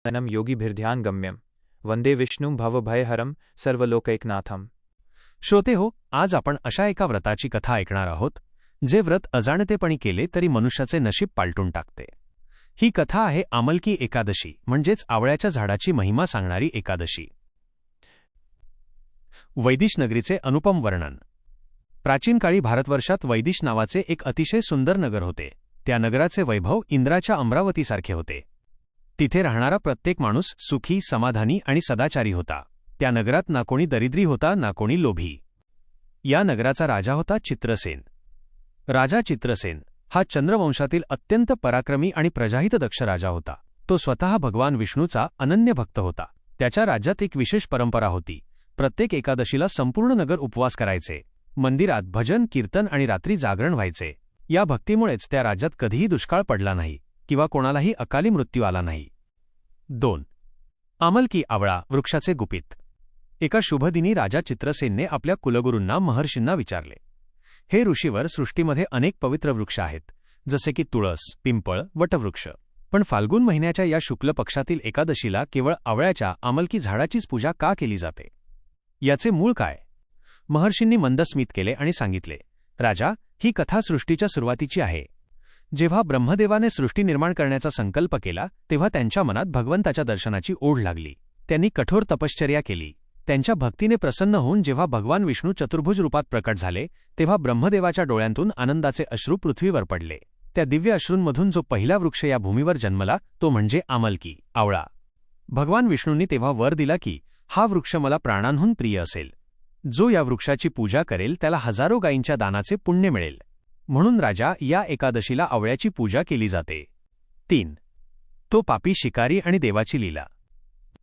नयनम योगिभिर्ध्यान गम्यम वंदे विष्णुं भवभयहरम सर्वलोकैकनाथम। श्रोते हो, आज आपण अशा एका व्रताची कथा ऐकणार आहोत जे व्रत अजाणतेपणी केले तरी मनुष्याचे नशीब पालटून टाकते। ही कथा आहे आमलकी एकादशी, म्हणजेच आवळ्याच्या झाडाची महिमा सांगणारी एकादशी। वैदिश नगरीचे अनुपम वर्णन। प्राचीन काळी भारतवर्षात वैदिश नावाचे एक अतिशय सुंदर नगर होते। त्या नगराचे वैभव इंद्राच्या अमरावतीसारखे होते। तिथे राहणारा प्रत्येक माणूस सुखी, समाधानी आणि सदाचारी होता। त्या नगरात ना कोणी दरिद्री होता, ना कोणी लोभी। या नगराचा राजा होता चित्रसेन। राजा चित्रसेन हा चंद्रवंशातील अत्यंत पराक्रमी आणि प्रजाहितदक्ष राजा होता। तो स्वतः भगवान विष्णूचा अनन्य भक्त होता। त्याच्या राज्यात एक विशेष परंपरा होती। प्रत्येक एकादशीला संपूर्ण नगर उपवास करायचे, मंदिरात भजन, कीर्तन आणि रात्री जागरण व्हायचे। या भक्तीमुळेच त्या राज्यात कधीही दुष्काळ पडला नाही किंवा कोणालाही अकाली मृत्यू आला नाही। 2. आमलकी आवळा वृक्षाचे गुपित। एका शुभदिनी राजा चित्रसेनने आपल्या कुलगुरूंना, महर्षींना विचारले, हे ऋषीवर, सृष्टीमध्ये अनेक पवित्र वृक्ष आहेत, जसे की तुळस, पिंपळ, वटवृक्ष, पण फाल्गुन महिन्याच्या या शुक्ल पक्षातील एकादशीला केवळ आवळ्याच्या आमलकी झाडाचीच पूजा का केली जाते? याचे मूळ काय? महर्षींनी मंदस्मित केले आणि सांगितले, राजा, ही कथा सृष्टीच्या सुरुवातीची आहे। जेव्हा ब्रह्मदेवाने सृष्टी निर्माण करण्याचा संकल्प केला तेव्हा त्यांच्या मनात भगवंताच्या दर्शनाची ओढ लागली। त्यांनी कठोर तपश्चर्या केली। त्यांच्या भक्तीने प्रसन्न होऊन जेव्हा भगवान विष्णू चतुर्भुज रूपात प्रकट झाले तेव्हा ब्रह्मदेवाच्या डोळ्यांतून आनंदाचे अश्रू पृथ्वीवर पडले। त्या दिव्य अश्रूंमधून जो पहिला वृक्ष या भूमीवर जन्मला तो म्हणजे आमलकी आवळा। भगवान विष्णूंनी तेव्हा वर दिला की हा वृक्ष मला प्राणांहून प्रिय असेल। जो या वृक्षाची पूजा करेल त्याला हजारो गायींच्या दानाचे पुण्य मिळेल। म्हणून राजा, या एकादशीला आवळ्याची पूजा केली जाते। 3. तो पापी शिकारी आणि देवाची लीला।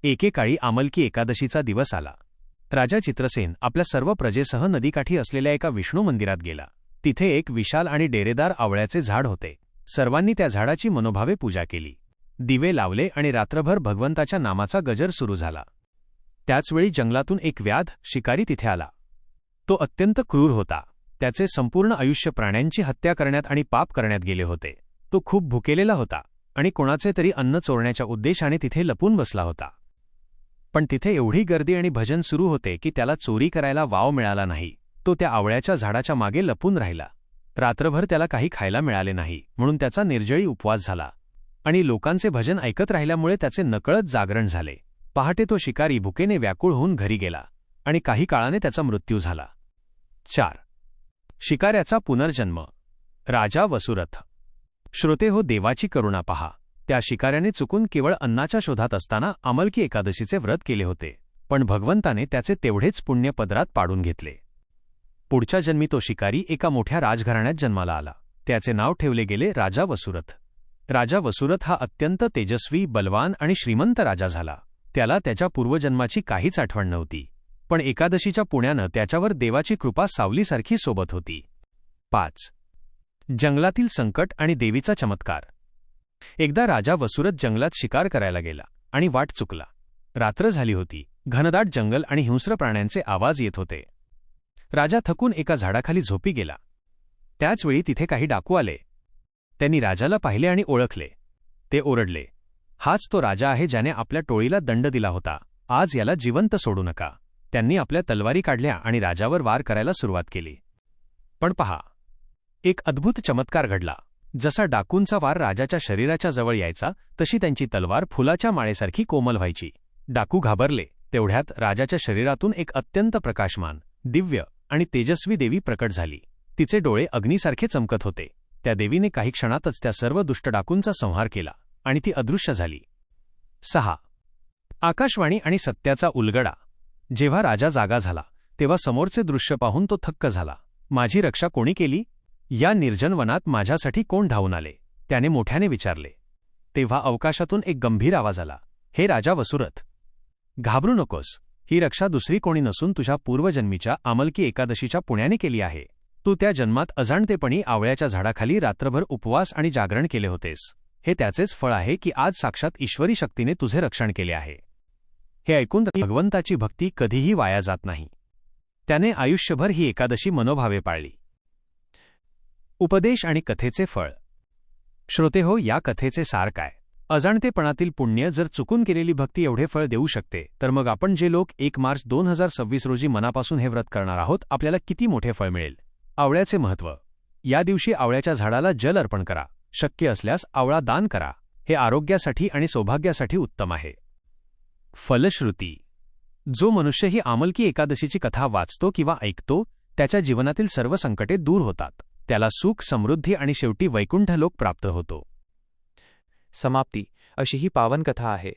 एकेकाळी आमलकी एकादशीचा दिवस आला। राजा चित्रसेन आपल्या सर्व प्रजेसह नदीकाठी असलेल्या एका विष्णू मंदिरात गेला। तिथे एक विशाल आणि डेरेदार आवळ्याचे झाड होते। सर्वांनी त्या झाडाची मनोभावे पूजा केली, दिवे लावले आणि रात्रभर भगवंताच्या नामाचा गजर सुरू झाला। त्याचवेळी जंगलातून एक व्याध शिकारी तिथे आला। तो अत्यंत क्रूर होता। त्याचे संपूर्ण आयुष्य प्राण्यांची हत्या करण्यात आणि पाप करण्यात गेले होते। तो खूप भुकेलेला होता आणि कोणाचे तरी अन्न चोरण्याच्या उद्देशाने तिथे लपून बसला होता। पण तिथे एवढी गर्दी आणि भजन सुरू होते की त्याला चोरी करायला वाव मिळाला नाही। तो त्या आवळ्याच्या झाडाच्या मागे लपून राहिला। रात्रभर त्याला काही खायला मिळाले नाही, म्हणून त्याचा निर्जळी उपवास झाला आणि लोकांचे भजन ऐकत राहिल्यामुळे त्याचे नकळत जागरण झाले। पहाटे तो शिकारी भुकेने व्याकुळ होऊन घरी गेला आणि काही काळाने त्याचा मृत्यू झाला। 4. शिकाऱ्याचा पुनर्जन्म। राजा वसुरथ। श्रोते हो, देवाची करुणा पहा। त्या शिकाऱ्याने चुकून केवळ अन्नाच्या शोधात असताना आमलकी एकादशीचे व्रत केले होते, पण भगवंताने त्याचे तेवढेच पुण्य पदरात पाडून घेतले। पुढच्या जन्मी तो शिकारी एका मोठ्या राजघराण्यात जन्माला आला। त्याचे नाव ठेवले गेले राजा वसुरथ। राजा वसुरथ हा अत्यंत तेजस्वी, बलवान आणि श्रीमंत राजा झाला। त्याला त्याच्या पूर्वजन्माची काहीच आठवण नव्हती, पण एकादशीच्या पुण्यानं त्याच्यावर देवाची कृपा सावलीसारखी सोबत होती। 5. जंगलातील संकट आणि देवीचा चमत्कार। एकदा राजा वसुरथ जंगलात शिकार करायला गेला आणि वाट चुकला। रात्र झाली होती। घनदाट जंगल आणि हिंस्र प्राण्यांचे आवाज येत होते। राजा थकून एका झाडाखाली झोपी गेला। त्याचवेळी तिथे काही डाकू आले। त्यांनी राजाला पाहिले आणि ओळखले। ते ओरडले, हाच तो राजा आहे ज्याने आपल्या टोळीला दंड दिला होता। आज याला जिवंत सोडू नका। त्यांनी आपल्या तलवारी काढल्या आणि राजावर वार करायला सुरुवात केली। पण पहा, एक अद्भुत चमत्कार घडला। जसा डाकूंचा वार राजाच्या शरीराच्या जवळ यायचा तशी त्यांची तलवार फुलाच्या माळेसारखी कोमल व्हायची। डाकू घाबरले। तेवढ्यात राजाच्या शरीरातून एक अत्यंत प्रकाशमान, दिव्य आणि तेजस्वी देवी प्रकट झाली। तिचे डोळे अग्नीसारखे चमकत होते। त्या देवीने काही क्षणातच त्या सर्व दुष्ट डाकूंचा संहार केला आणि ती अदृश्य झाली। 6. आकाशवाणी आणि सत्याचा उलगडा। जेव्हा राजा जागा झाला तेव्हा समोरचे दृश्य पाहून तो थक्क झाला। माझी रक्षा कोणी केली? या निर्जन वनात माझ्यासाठी कोण धावून आले? त्याने मोठ्याने विचारले। तेव्हा अवकाशातून एक गंभीर आवाज आला, हे राजा वसुरथ, घाबरू नकोस। ही रक्षा दुसरी कोणी नसून तुझ्या पूर्वजन्मीच्या आमलकी एकादशीच्या पुण्याने केली आहे। तू त्या जन्मात अजाणतेपणी आवळ्याच्या झाडाखाली रात्रभर उपवास आणि जागरण केले होतेस। हे त्याचेच फळ आहे की आज साक्षात ईश्वरी शक्तीने तुझे रक्षण केले आहे। हे ऐकून भगवंताची भक्ती कधीही वाया जात नाही। त्याने आयुष्यभर ही एकादशी मनोभावे पाळली। उपदेश आणि कथेचे फळ। श्रोते हो, या कथेचे सार काय? अजाणतेपणातील पुण्य जर चुकून केलेली भक्ती एवढे फळ देऊ शकते, तर मग आपण जे लोक 1 मार्च 2026 रोजी मनापासून हे व्रत करणार आहोत, आपल्याला किती मोठे फळ मिळेल. आवळ्याचे महत्त्व. या दिवशी आवळ्याच्या झाडाला जल अर्पण करा. शक्य असल्यास आवळा दान करा. हे आरोग्यासाठी आणि सौभाग्यासाठी उत्तम आहे. फलश्रुती. जो मनुष्य ही आमलकी एकादशीची कथा वाचतो किंवा ऐकतो, त्याच्या जीवनातील सर्व संकटे दूर होतात. त्याला सुख, समृद्धी आणि शेवटी वैकुंठ लोक प्राप्त होतो. समाप्ती. अशी ही पावन कथा आहे.